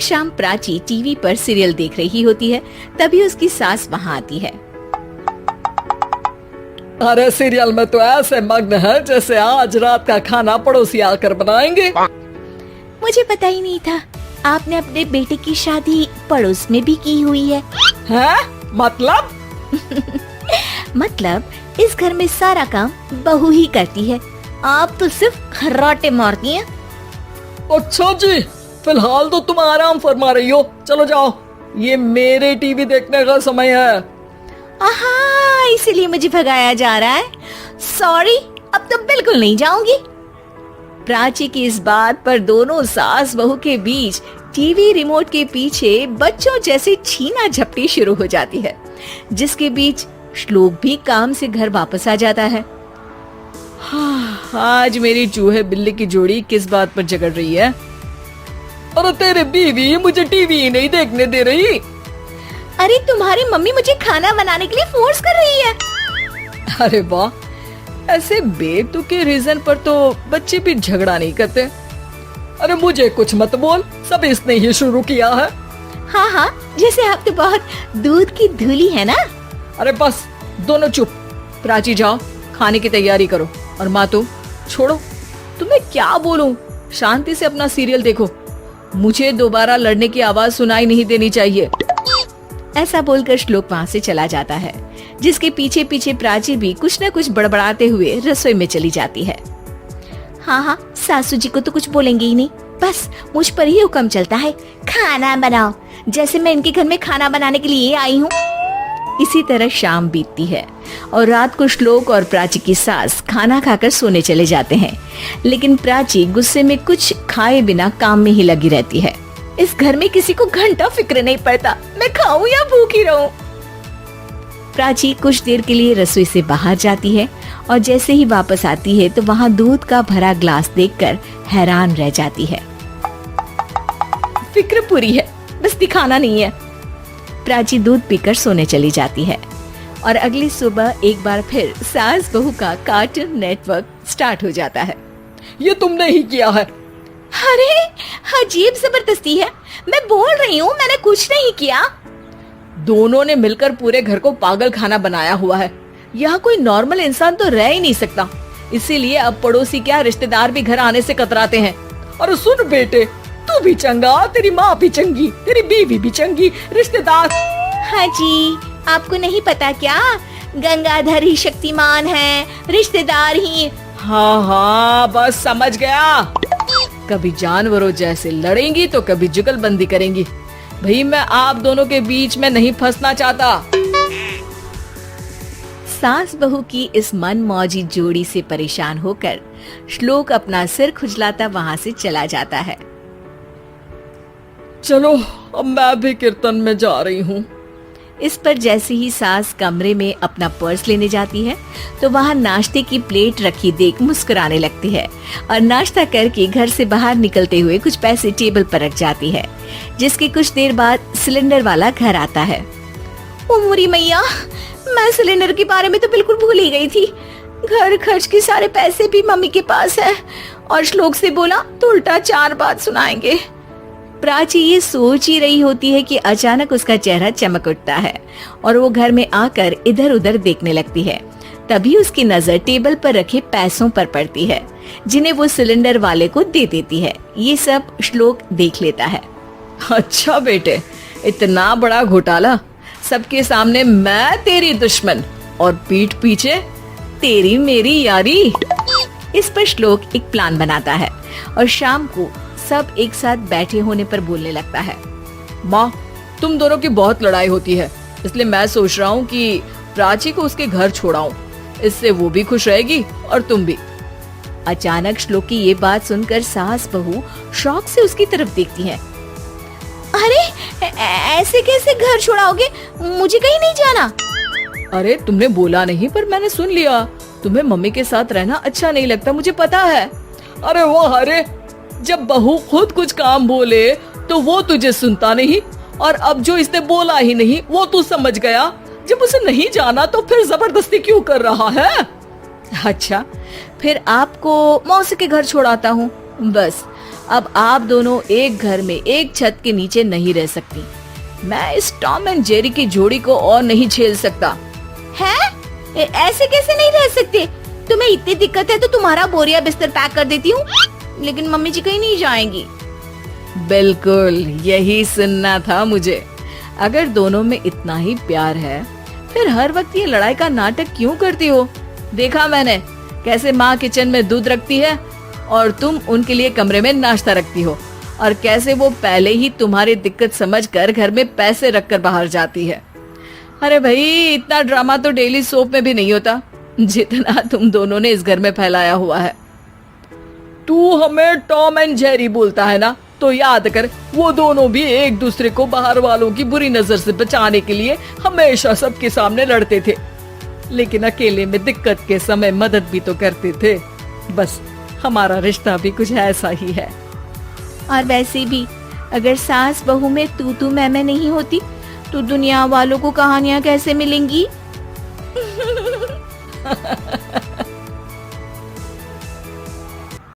शाम प्राची टीवी पर सीरियल देख रही होती है, तभी उसकी सास वहाँ आती है। अरे सीरियल में तो ऐसे मग्न है जैसे आज रात का खाना पड़ोसी आकर बनाएंगे। मुझे पता ही नहीं था आपने अपने बेटे की शादी पड़ोस में भी की हुई है। हैं? मतलब? मतलब इस घर में सारा काम बहू ही करती है, आप तो सिर्फ खर्राटे मारती हैं। अच्छा जी, फिलहाल तो तुम आराम फरमा रही हो, चलो जाओ, ये मेरे टीवी देखने का समय है। आहा, इसीलिए मुझे भगाया जा रहा है। सॉरी, अब तो बिल्कुल नहीं जाऊंगी। प्राची की इस बात पर दोनों सास बहू के बीच टीवी रिमोट के पीछे बच्चों जैसे छीना झपटी शुरू हो जाती है, जिसके बीच श्लोक भी काम से घर वापस आ जाता है। आज मेरी चूहे बिल्ली की जोड़ी किस बात पर झगड़ रही है? अरे तेरे बीवी मुझे टीवी ही नहीं देखने दे रही। अरे तुम्हारी मम्मी मुझे खाना बनाने के लिए फोर्स कर रही है। अरे वाह, ऐसे बेतुके रीजन पर तो बच्चे भी झगड़ा नहीं करते। अरे मुझे कुछ मत बोल, सब इसने ही शुरू किया है। हाँ हाँ, जैसे आप तो बहुत दूध की धूली है ना। अरे बस, दोनों चुप। प्राची जाओ, खाने की तैयारी करो। और माँ तुम छोड़ो, तुम्हें क्या बोलूं, शांति से अपना सीरियल देखो, मुझे दोबारा लड़ने की आवाज सुनाई नहीं देनी चाहिए। ऐसा बोलकर श्लोक वहाँ से चला जाता है, जिसके पीछे पीछे प्राची भी कुछ न कुछ बड़बड़ाते हुए रसोई में चली जाती है। हाँ हाँ, सासू जी को तो कुछ बोलेंगे ही नहीं, बस मुझ पर ही हुक्म चलता है, खाना बनाओ, जैसे मैं इनके घर में खाना बनाने के लिए आई हूँ। इसी तरह शाम बीतती है और रात को श्लोक और प्राची की सास खाना खाकर सोने चले जाते हैं, लेकिन प्राची गुस्से में कुछ खाए बिना काम में ही लगी रहती है। इस घर में किसी को घंटा फिक्र नहीं पड़ता, मैं खाऊं या भूखी रहूं। प्राची कुछ देर के लिए रसोई से बाहर जाती है और जैसे ही वापस आती है तो वहाँ दूध का भरा ग्लास देखकर हैरान रह जाती है। फिक्र पूरी है, बस दिखाना नहीं है। प्राची दूध पीकर सोने चली जाती है और अगली सुबह एक बार फिर सास बहू का कार्टून नेटवर्क स्टार्ट हो जाता है। ये तुमने ही किया है। अरे अजीब जबरदस्ती है, मैं बोल रही हूँ मैंने कुछ नहीं किया। दोनों ने मिलकर पूरे घर को पागल खाना बनाया हुआ है। यहाँ कोई नॉर्मल इंसान तो रह ही नहीं सकता, इसीलिए अब पड़ोसी क्या रिश्तेदार भी घर आने से कतराते हैं। और सुन बेटे, तू भी चंगा, तेरी माँ भी चंगी, तेरी बीवी भी चंगी, रिश्तेदार। हाँ जी, आपको नहीं पता क्या, गंगाधर ही शक्तिमान है, रिश्तेदार ही। हाँ हाँ, बस समझ गया। कभी जानवरों जैसे लड़ेंगी तो कभी जुगलबंदी करेंगी। भाई मैं आप दोनों के बीच में नहीं फंसना चाहता। सास बहू की इस मन मौजी जोड़ी से परेशान होकर श्लोक अपना सिर खुजलाता वहाँ से चला जाता है। चलो अब मैं भी कीर्तन में जा रही हूँ। इस पर जैसे ही सास कमरे में अपना पर्स लेने जाती है तो वहाँ नाश्ते की प्लेट रखी देख मुस्कुराने लगती है और नाश्ता करके घर से बाहर निकलते हुए कुछ पैसे टेबल पर रख जाती है, जिसके कुछ देर बाद सिलेंडर वाला घर आता है। ओ मोरी मैया, मैं सिलेंडर के बारे में तो बिल्कुल भूल ही गई थी। घर खर्च के सारे पैसे भी मम्मी के पास है और श्लोक से बोला तो उल्टा 4 बात सुनाएंगे। प्राची ये सोच ही रही होती है कि अचानक उसका चेहरा चमक उठता है और वो घर में आकर इधर उधर देखने लगती है। तभी उसकी नजर टेबल पर रखे पैसों पर पड़ती है, जिन्हें वो सिलेंडर वाले को दे देती है। ये सब श्लोक देख लेता है। अच्छा बेटे, इतना बड़ा घोटाला, सबके सामने मैं तेरी दुश्मन और पीठ पीछे तेरी मेरी यारी। इस पर श्लोक एक प्लान बनाता है और शाम को सब एक साथ बैठे होने पर बोलने लगता है। माँ, तुम दोनों की बहुत लड़ाई होती है, इसलिए मैं सोच रहा हूँ कि प्राची को उसके घर छोड़ाऊं, इससे वो भी खुश रहेगी और तुम भी। अचानक श्लोक की ये बात सुनकर सास बहू शौक से उसकी तरफ देखती है। अरे ऐसे कैसे घर छोड़ाओगे, मुझे कहीं नहीं जाना। अरे तुमने बोला नहीं पर मैंने सुन लिया, तुम्हें मम्मी के साथ रहना अच्छा नहीं लगता, मुझे पता है। अरे वो अरे, जब बहू खुद कुछ काम बोले तो वो तुझे सुनता नहीं, और अब जो इसने बोला ही नहीं वो तू समझ गया। जब उसे नहीं जाना तो फिर जबरदस्ती क्यों कर रहा है? अच्छा, फिर आपको मौसी के घर छोड़ाता हूँ, बस अब आप दोनों एक घर में एक छत के नीचे नहीं रह सकती। मैं इस टॉम एंड जेरी की जोड़ी को और नहीं झेल सकता। है? ऐसे कैसे नहीं रह सकते? तुम्हें इतनी दिक्कत है तो तुम्हारा बोरिया बिस्तर पैक कर देती हूँ, लेकिन मम्मी जी कहीं नहीं जाएंगी। बिल्कुल यही सुनना था मुझे। अगर दोनों में इतना ही प्यार है फिर हर वक्त ये लड़ाई का नाटक क्यों करती हो? देखा मैंने कैसे माँ किचन में दूध रखती है और तुम उनके लिए कमरे में नाश्ता रखती हो, और कैसे वो पहले ही तुम्हारी दिक्कत समझकर घर में पैसे रखकर बाहर जाती है। अरे भाई, इतना ड्रामा तो डेली सोप में भी नहीं होता जितना तुम दोनों ने इस घर में फैलाया हुआ है। तू हमें टॉम एंड जेरी बोलता है ना, तो याद कर वो दोनों भी एक दूसरे को बाहर वालों की बुरी नजर से बचाने के लिए हमेशा सबके सामने लड़ते थे, लेकिन अकेले में दिक्कत के समय मदद भी तो करते थे। बस हमारा रिश्ता भी कुछ ऐसा ही है। और वैसे भी अगर सास बहू में तू मैं नहीं होती तो दुनिया वालों को कहानियाँ कैसे मिलेंगी?